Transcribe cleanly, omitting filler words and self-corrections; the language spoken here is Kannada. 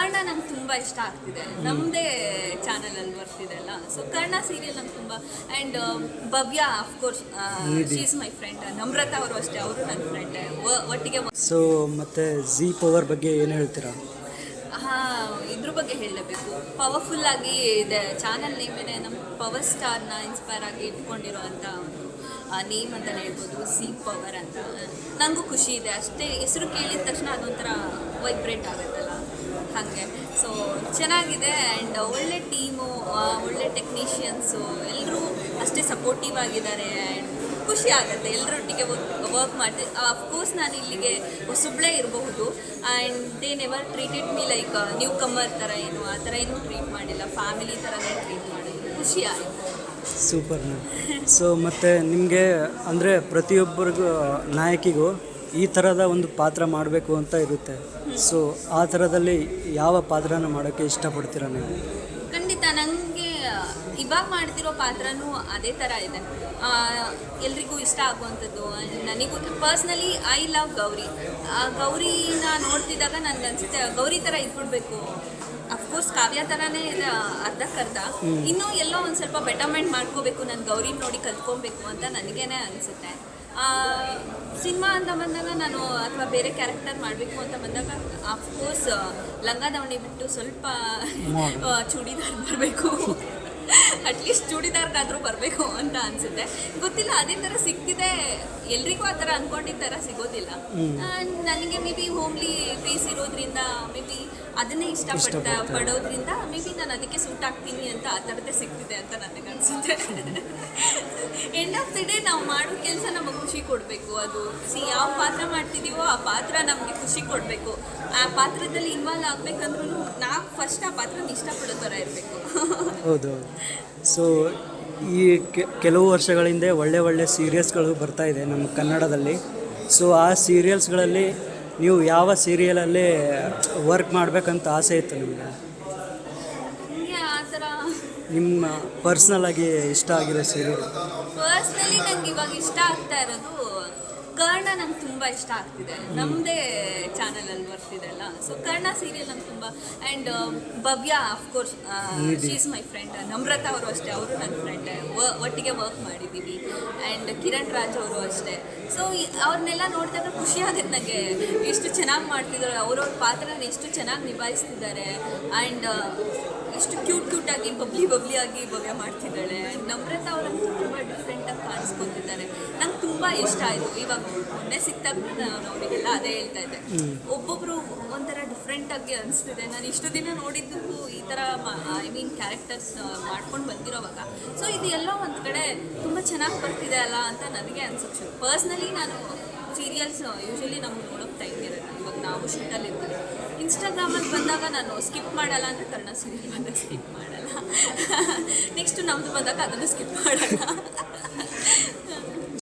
ಕರ್ಣ ನಂಗೆ ತುಂಬ ಇಷ್ಟ ಆಗ್ತಿದೆ. ನಮ್ಮದೇ ಚಾನಲಲ್ಲಿ ಬರ್ತಿದೆ ಅಲ್ಲ, ಸೊ ಕರ್ಣ ಸೀರಿಯಲ್ ನಂಗೆ ತುಂಬ. And Bhavya of course she is my friend. Namratha ಅವರು ಅಷ್ಟೇ, ಅವರು ನನ್ನ ಫ್ರೆಂಡ್, ಒಟ್ಟಿಗೆ. ಸೊ ಮತ್ತು ಝೀ ಪವರ್ ಬಗ್ಗೆ ಏನು ಹೇಳ್ತೀರಾ? ಇದ್ರ ಬಗ್ಗೆ ಹೇಳಲೇಬೇಕು. ಪವರ್ಫುಲ್ಲಾಗಿ ಇದೆ ಚಾನಲ್ ನೇಮೇನೆ ನಮ್ಮ ಪವರ್ ಸ್ಟಾರ್ನ ಇನ್ಸ್ಪೈರ್ ಆಗಿ ಇಟ್ಕೊಂಡಿರೋವಂಥ ಒಂದು ನೇಮ್ ಅಂತಲೇ ಹೇಳ್ಬೋದು, ಝೀ ಪವರ್ ಅಂತ. ನನಗೂ ಖುಷಿ ಇದೆ ಅಷ್ಟೇ. ಹೆಸರು ಕೇಳಿದ ತಕ್ಷಣ ಅದೊಂಥರ ವೈಬ್ರೇಟ್ ಆಗುತ್ತಲ್ಲ, ಹಾಗೆ. ಸೊ ಚೆನ್ನಾಗಿದೆ. ಆ್ಯಂಡ್ ಒಳ್ಳೆ ಟೀಮು, ಒಳ್ಳೆ ಟೆಕ್ನಿಷಿಯನ್ಸು ಎಲ್ಲರೂ ಅಷ್ಟೇ ಸಪೋರ್ಟಿವ್ ಆಗಿದ್ದಾರೆ. ಆ್ಯಂಡ್ ಖುಷಿ ಆಗುತ್ತೆ ಎಲ್ಲರೊಟ್ಟಿಗೆ ವರ್ಕ್ ಮಾಡ್ತೀವಿ. ಅಫ್ಕೋರ್ಸ್ ನಾನು ಇಲ್ಲಿಗೆ ಹೊಸಬ್ಳೇ ಇರಬಹುದು. And they never treated me like newcomer ಥರ, ಏನು ಆ ಥರ ಏನೂ ಟ್ರೀಟ್ ಮಾಡಿಲ್ಲ. ಫ್ಯಾಮಿಲಿ ಥರನೇ ಟ್ರೀಟ್ ಮಾಡಿದ್ರು. ಖುಷಿ ಆಯಿತು. ಸೂಪರ್. ಸೊ ಮತ್ತು ನಿಮಗೆ ಅಂದರೆ ಪ್ರತಿಯೊಬ್ಬರಿಗೂ ನಾಯಕಿಗೂ ಈ ಥರದ ಒಂದು ಪಾತ್ರ ಮಾಡಬೇಕು ಅಂತ ಇರುತ್ತೆ. ಸೊ ಆ ಥರದಲ್ಲಿ ಯಾವ ಪಾತ್ರನ ಮಾಡೋಕ್ಕೆ ಇಷ್ಟಪಡ್ತೀರಾ ನೀವು? ಖಂಡಿತ ನನಗೆ ಇವಾಗ ಮಾಡ್ತಿರೋ ಪಾತ್ರನೂ ಅದೇ ಥರ ಇದೆ. ಎಲ್ರಿಗೂ ಇಷ್ಟ ಆಗುವಂಥದ್ದು. ನನಗೂ ಪರ್ಸ್ನಲಿ ಐ ಲವ್ ಗೌರಿ. ಗೌರಿನ ನೋಡ್ತಿದ್ದಾಗ ನನಗನ್ಸುತ್ತೆ ಗೌರಿ ಥರ ಇದ್ಬಿಡ್ಬೇಕು. ಅಫ್ಕೋರ್ಸ್ ಕಾವ್ಯ ಥರನೇ ಇದೆ ಅರ್ಧಕ್ಕರ್ಧ. ಇನ್ನೂ ಎಲ್ಲೋ ಒಂದು ಸ್ವಲ್ಪ ಬೆಟರ್ಮೆಂಟ್ ಮಾಡ್ಕೋಬೇಕು, ನಾನು ಗೌರಿ ನೋಡಿ ಕಲ್ತ್ಕೊಬೇಕು ಅಂತ ನನಗೇನೆ ಅನಿಸುತ್ತೆ. ಸಿನಿಮಾ ಅಂತ ಬಂದಾಗ ನಾನು ಅಥವಾ ಬೇರೆ ಕ್ಯಾರೆಕ್ಟರ್ ಮಾಡಬೇಕು ಅಂತ ಬಂದಾಗ ಅಫ್ಕೋರ್ಸ್ ಲಂಗ ದಾವಣಿ ಬಿಟ್ಟು ಸ್ವಲ್ಪ ಚೂಡಿದಾರ್ ಬರಬೇಕು. ಅಟ್ಲೀಸ್ಟ್ ಚೂಡಿದಾರ್ಗಾದರೂ ಬರಬೇಕು ಅಂತ ಅನಿಸುತ್ತೆ. ಗೊತ್ತಿಲ್ಲ, ಅದೇ ಥರ ಸಿಗ್ತಿದೆ. ಎಲ್ರಿಗೂ ಆ ಥರ ಅಂದ್ಕೊಂಡಿದ್ದ ಥರ ಸಿಗೋದಿಲ್ಲ. ನನಗೆ ಮೇ ಬಿ ಹೋಮ್ಲಿ ಫೇಸ್ ಇರೋದ್ರಿಂದ, ಮೇ ಬಿ ಅದನ್ನೇ ಪಡೋದ್ರಿಂದ ಮೇ ಬಿ ನಾನು ಅದಕ್ಕೆ ಸೂಟ್ ಆಗ್ತೀನಿ ಅಂತ ಆ ಥರದ್ದೇ ಸಿಗ್ತಿದೆ ಅಂತ ನನಗೆ ಅನಿಸುತ್ತೆ. ಎಂಡ್ ಆಫ್ ದಿ ಡೇ ನಾವು ಮಾಡೋ ಕೆಲಸ ನಮಗೆ ಖುಷಿ ಕೊಡಬೇಕು. ಅದು ಯಾವ ಪಾತ್ರ ಮಾಡ್ತಿದ್ದೀವೋ ಆ ಪಾತ್ರ ನಮಗೆ ಖುಷಿ ಕೊಡಬೇಕು. ಆ ಪಾತ್ರದಲ್ಲಿ ಇನ್ವಾಲ್ವ್ ಆಗಬೇಕಂದ್ರೂ ನಾವು ಫಸ್ಟ್ ಆ ಪಾತ್ರನ ಇಷ್ಟಪಡೋ ಥರ ಇರಬೇಕು. ಹೌದು. ಸೊ ಈ ಕೆಲವು ವರ್ಷಗಳ ಹಿಂದೆ ಒಳ್ಳೆ ಸೀರಿಯಲ್ಸ್ಗಳು ಬರ್ತಾ ಇದೆ ನಮ್ಮ ಕನ್ನಡದಲ್ಲಿ. ಸೊ ಆ ಸೀರಿಯಲ್ಸ್ಗಳಲ್ಲಿ ನೀವು ಯಾವ ಸೀರಿಯಲಲ್ಲಿ ವರ್ಕ್ ಮಾಡಬೇಕಂತ ಆಸೆ ಇತ್ತು ನಿಮಗೆ? ಆ ಥರ ನಿಮ್ಮ ಪರ್ಸ್ನಲ್ ಆಗಿ ಇಷ್ಟ ಆಗಿರೋ ಸೀರಿಯಲ್? ಪರ್ಸ್ನಲಿ ನಂಗೆ ಇವಾಗ ಇಷ್ಟ ಆಗ್ತಾ ಇರೋದು ಕರ್ಣ. ನಂಗೆ ತುಂಬ ಇಷ್ಟ ಆಗ್ತಿದೆ. ನಮ್ಮದೇ ಚಾನಲಲ್ಲಿ ಬರ್ತಿದೆ ಅಲ್ಲ, ಸೊ ಕರ್ಣ ಸೀರಿಯಲ್ ನಂಗೆ ತುಂಬ. And Bhavya of course she is my friend. Namratha ಅವರು ಅಷ್ಟೇ, ಅವರು ನನ್ನ ಫ್ರೆಂಡ್, ಒಟ್ಟಿಗೆ ವರ್ಕ್ ಮಾಡಿದ್ದೀವಿ. ಆ್ಯಂಡ್ ಕಿರಣ್ ರಾಜ್ ಅವರು ಅಷ್ಟೇ. ಸೊ ಅವ್ರನ್ನೆಲ್ಲ ನೋಡಿದಾಗ ಖುಷಿ ಆಗುತ್ತೆ ನನಗೆ. ಎಷ್ಟು ಚೆನ್ನಾಗಿ ಮಾಡ್ತಿದ್ದಾರೆ, ಅವ್ರವ್ರ ಪಾತ್ರನ ಎಷ್ಟು ಚೆನ್ನಾಗಿ ನಿಭಾಯಿಸ್ತಿದ್ದಾರೆ. ಆ್ಯಂಡ್ ಎಷ್ಟು ಕ್ಯೂಟಾಗಿ ಬಬ್ಲಿಯಾಗಿ ಭವ್ಯ ಮಾಡ್ತಿದ್ದಾಳೆ. ನಮ್ರತಾ ಅವರಂತೂ ತುಂಬ ಡಿಫ್ರೆಂಟಾಗಿ ಕಾಣಿಸ್ಕೊತಿದ್ದಾರೆ. ನಂಗೆ ತುಂಬ ಇಷ್ಟ ಆಯಿತು. ಇವಾಗ ಮೊನ್ನೆ ಸಿಕ್ತಾಗ ನಾನು ಅವರಿಗೆಲ್ಲ ಅದೇ ಹೇಳ್ತಾ ಇದ್ದೆ, ಒಬ್ಬೊಬ್ಬರು ಒಂಥರ ಡಿಫ್ರೆಂಟಾಗಿ ಅನಿಸ್ತಿದೆ. ನಾನು ಇಷ್ಟು ದಿನ ನೋಡಿದ್ದು ಈ ಥರ ಕ್ಯಾರೆಕ್ಟರ್ಸ್ ಮಾಡ್ಕೊಂಡು ಬಂದಿರೋವಾಗ, ಸೊ ಇದು ಎಲ್ಲೋ ಒಂದು ಕಡೆ ತುಂಬ ಚೆನ್ನಾಗಿ ಬರ್ತಿದೆ ಅಲ್ಲ ಅಂತ ನನಗೆ ಅನ್ಸುತ್ತೆ. ಪರ್ಸ್ನಲಿ ನಾನು ಸೀರಿಯಲ್ಸ್ ಯೂಶ್ವಲಿ ನಮ್ಗೆ ನೋಡೋಕ್ಕೆ ಟೈಮ್ ಇರುತ್ತೆ. ಇವಾಗ ನಾವು ಶೂಟಲ್ಲಿ ಇರ್ತೀವಿ. ಇನ್ಸ್ಟಾಗ್ರಾಮಲ್ಲಿ ಬಂದಾಗ ನಾನು ಸ್ಕಿಪ್ ಮಾಡಲ್ಲ ಅಂದರೆ ಕನ್ನಡ ಸೀರಿಯಲ್ ಬಂದಾಗ ಸ್ಕಿಪ್ ಮಾಡಲ್ಲ. ನೆಕ್ಸ್ಟ್ ನಮ್ಮದು ಬಂದಾಗ ಅದನ್ನು ಸ್ಕಿಪ್ ಮಾಡಲ್ಲ.